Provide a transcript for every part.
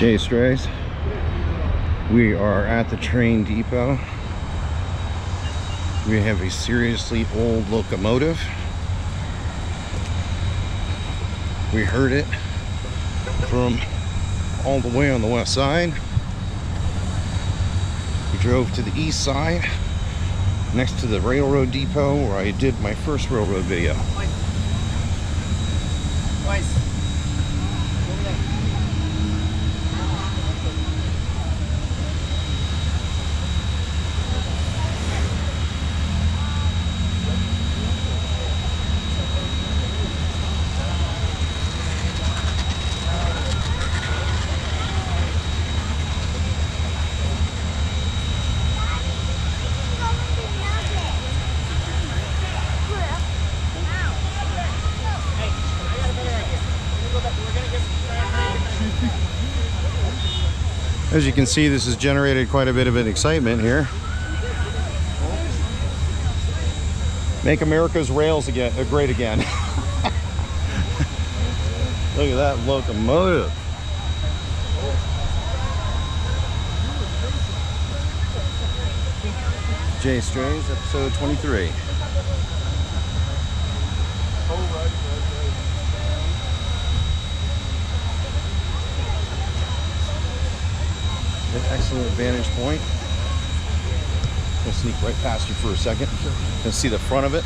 JAYSTRAYS. We are at the train depot. We have a seriously old locomotive. We heard it from all the way on the west side. We drove to the east side, next to the railroad depot where I did my first railroad video. As you can see, this has generated quite a bit of an excitement here. Make America's rails again, great again. Look at that locomotive. JAYSTRAYS, episode 23. An excellent vantage point. I'm gonna sneak right past you for a second. You can see the front of it.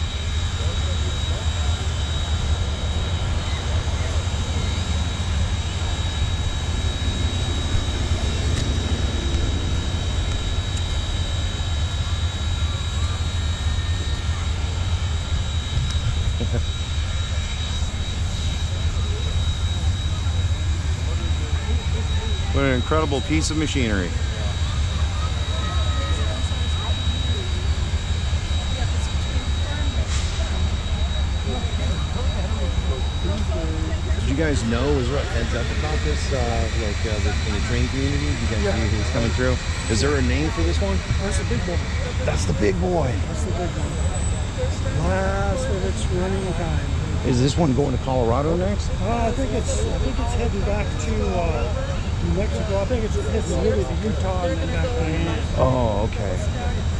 What an incredible piece of machinery. Did you guys know, was there a heads up about this, in the train community? Did you guys see who was coming through? Is there a name for this one? That's the big boy. That's the big boy. That's the big one. Last of its running time. Is this one going to Colorado next? I think it's heading back to New Mexico. I think it's heading really to Utah and then back to Oh, okay.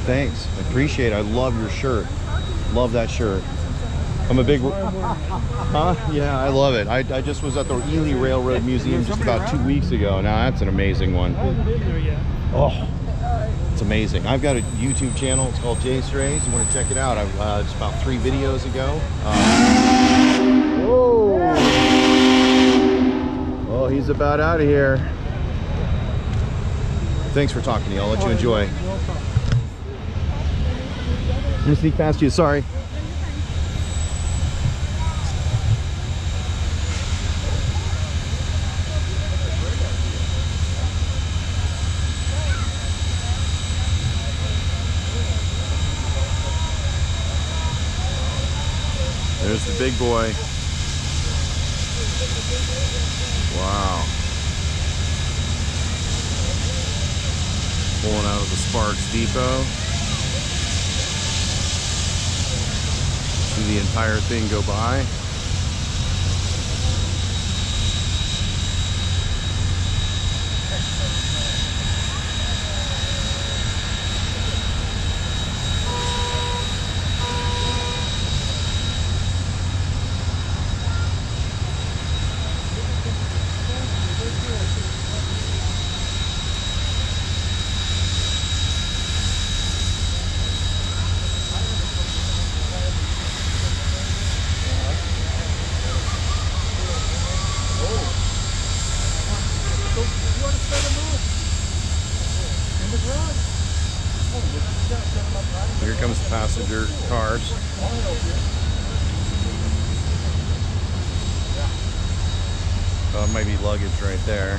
Thanks. I appreciate it. I love your shirt. Love that shirt. I'm a big... Huh? Yeah, I love it. I just was at the Ely Railroad Museum just about 2 weeks ago. Now, that's an amazing one. I haven't been there yet. Oh, it's amazing. I've got a YouTube channel. It's called JAYSTRAYS. You want to check it out? Just about 3 videos ago. Whoa! Oh, he's about out of here. Thanks for talking to you. I'll let you enjoy. I'm gonna sneak past you. Sorry. There's the big boy. Wow. Pulling out of the Sparks Depot. See the entire thing go by. Here comes the passenger cars. It might be luggage right there.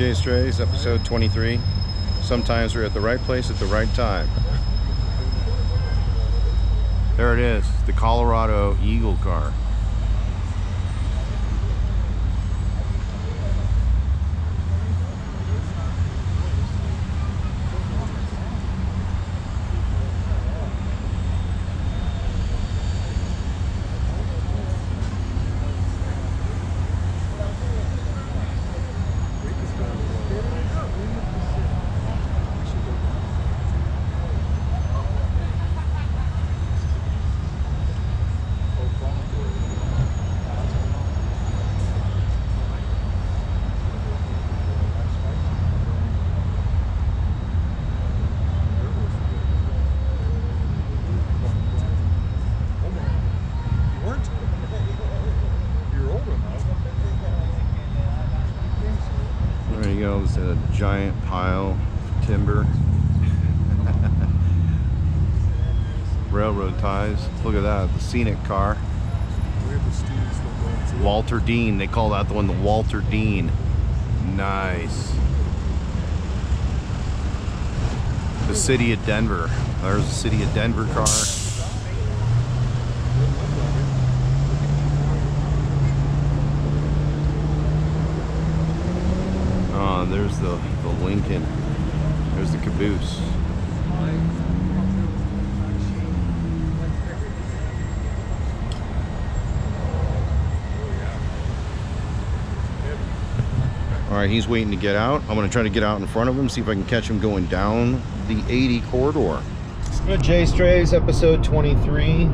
JAYSTRAYS, episode 23. Sometimes we're at the right place at the right time. There it is, the Colorado Eagle car. There you go, it's a giant pile of timber. Railroad ties. Look at that, the scenic car. Walter Dean, they call that the one the Walter Dean. Nice. The city of Denver. There's the city of Denver car. There's the Lincoln. There's the caboose. All right, he's waiting to get out. I'm going to try to get out in front of him, see if I can catch him going down the 80 corridor. JAYSTRAYS, episode 23.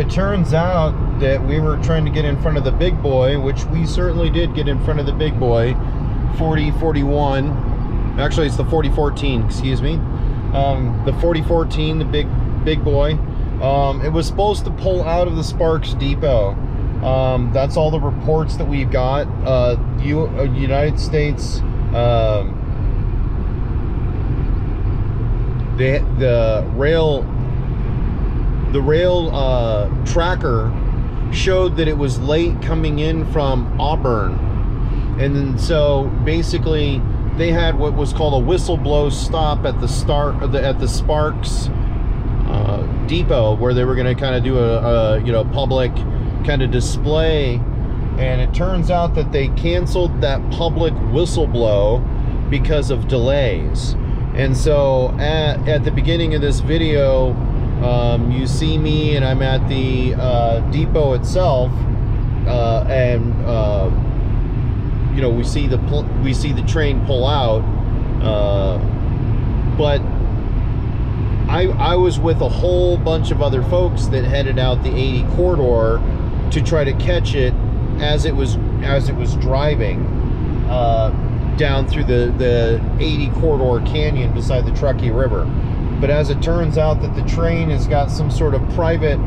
It turns out that we were trying to get in front of the big boy, which we certainly did get in front of the big boy. 4041, actually it's the 4014, excuse me. The 4014, the big boy. It was supposed to pull out of the Sparks Depot. That's all the reports that we've got. United States, the rail tracker showed that it was late coming in from Auburn. And then so basically they had what was called a whistleblow stop at the Sparks depot, where they were going to kind of do a public kind of display, and it turns out that they canceled that public whistleblow because of delays. And so at the beginning of this video, you see me and I'm at the depot itself, and we see the train pull out, but I was with a whole bunch of other folks that headed out the 80 corridor to try to catch it as it was driving down through the 80 corridor canyon beside the Truckee River. But as it turns out that the train has got some sort of private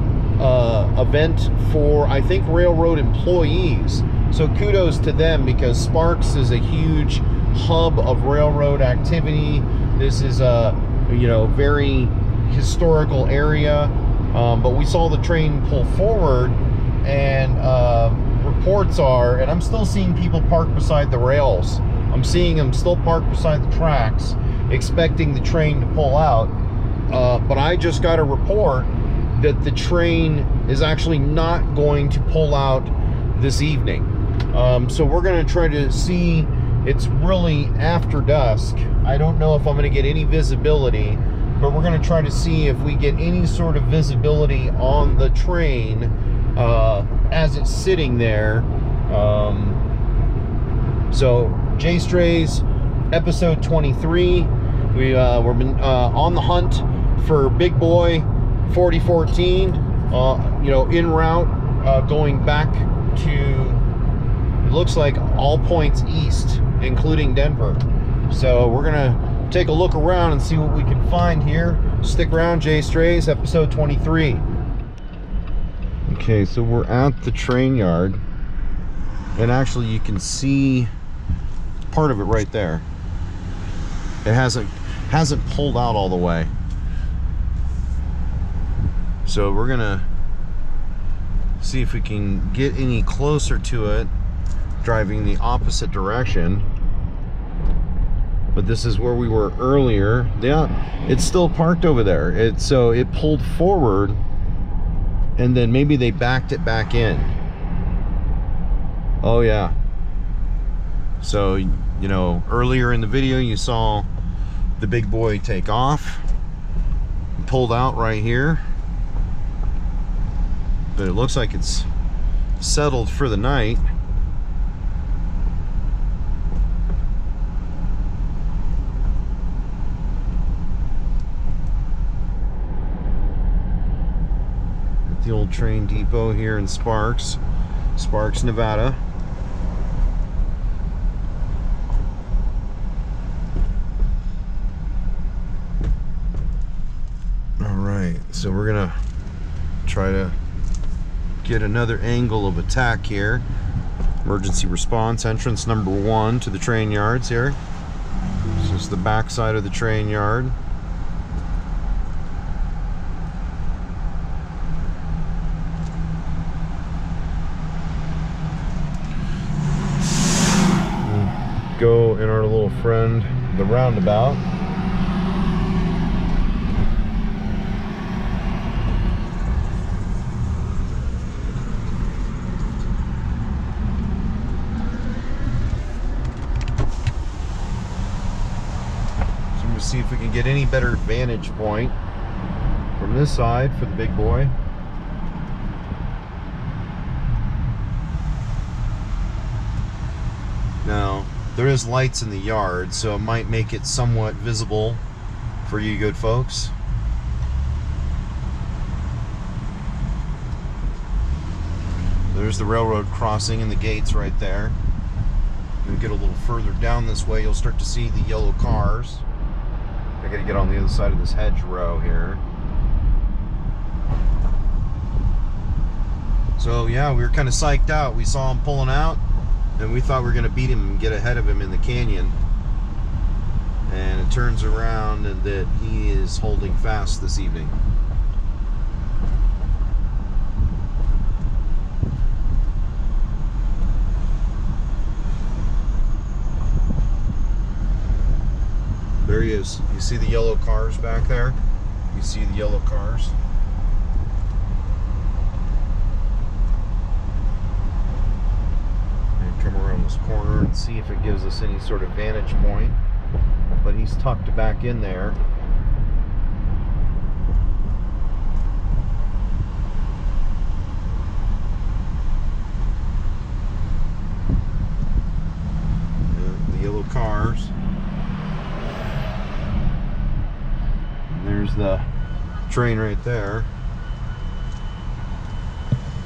event for, I think, railroad employees. So kudos to them, because Sparks is a huge hub of railroad activity. This is a very historical area, but we saw the train pull forward, and reports are, and I'm still seeing people parked beside the rails. I'm seeing them still parked beside the tracks, expecting the train to pull out. But I just got a report that the train is actually not going to pull out this evening. So we're going to try to see. It's really after dusk. I don't know if I'm going to get any visibility, but we're going to try to see if we get any sort of visibility on the train as it's sitting there. So JAYSTRAYS, episode 23. We've been on the hunt for big boy 4014. En route, going back to, it looks like all points east, including Denver. So we're gonna take a look around and see what we can find here. Stick around, JAYSTRAYS, episode 23. Okay, so we're at the train yard, and actually you can see part of it right there. It hasn't pulled out all the way. So we're gonna see if we can get any closer to it, driving the opposite direction. but this is where we were earlier. Yeah, it's still parked over there. So it pulled forward, and then maybe they backed it back in. Oh yeah. So, you know, earlier in the video you saw the big boy take off, pulled out right here, but it looks like it's settled for the night. At the old train depot here in Sparks, Nevada. So we're gonna try to get another angle of attack here. Emergency response entrance number 1 to the train yards here. This is the back side of the train yard. We'll go in our little friend, the roundabout. See if we can get any better vantage point from this side for the big boy. Now, there is lights in the yard, so it might make it somewhat visible for you good folks. There's the railroad crossing and the gates right there. When we get a little further down this way, you'll start to see the yellow cars. I gotta get on the other side of this hedgerow here. So yeah, we were kind of psyched out. We saw him pulling out, and we thought we were gonna beat him and get ahead of him in the canyon. And it turns around and that he is holding fast this evening. There he is. You see the yellow cars back there? You see the yellow cars? And come around this corner and see if it gives us any sort of vantage point. But he's tucked back in there. Yeah, the yellow cars. There's the train right there.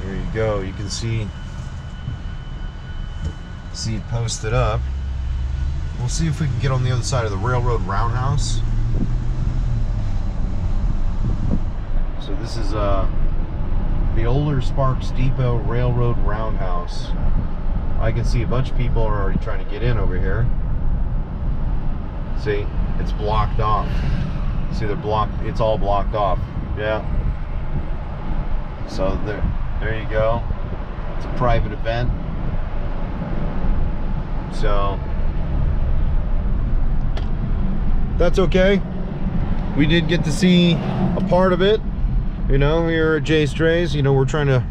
There you go. You can see it posted up. We'll see if we can get on the other side of the railroad roundhouse. So this is the older Sparks Depot Railroad Roundhouse. I can see a bunch of people are already trying to get in over here. See, it's blocked off. See, they're blocked. It's all blocked off. Yeah. So there you go. It's a private event. So that's okay. We did get to see a part of it. You know, here at JAYSTRAYS, you know, we're trying to,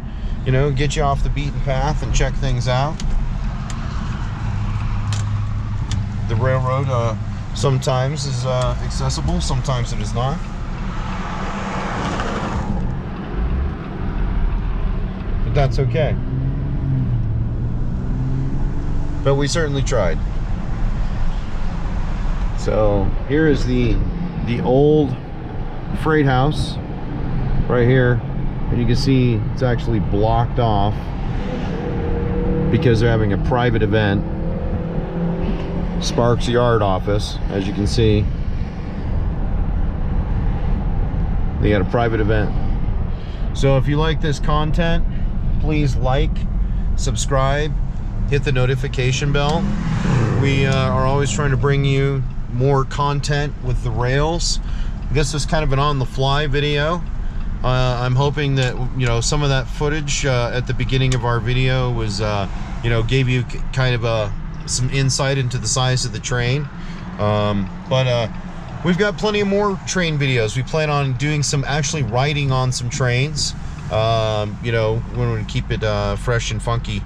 you know, get you off the beaten path and check things out. The railroad sometimes is accessible, sometimes it is not. But that's okay. But we certainly tried. So here is the old freight house right here, and you can see it's actually blocked off because they're having a private event. Sparks Yard office, as you can see, they got a private event. So if you like this content, please like, subscribe, hit the notification bell. We are always trying to bring you more content with the rails. This is kind of an on-the-fly video. I'm hoping that, you know, some of that footage at the beginning of our video was, you know, gave you kind of some insight into the size of the train. But we've got plenty of more train videos. We plan on doing some actually riding on some trains. You know, we want to keep it fresh and funky.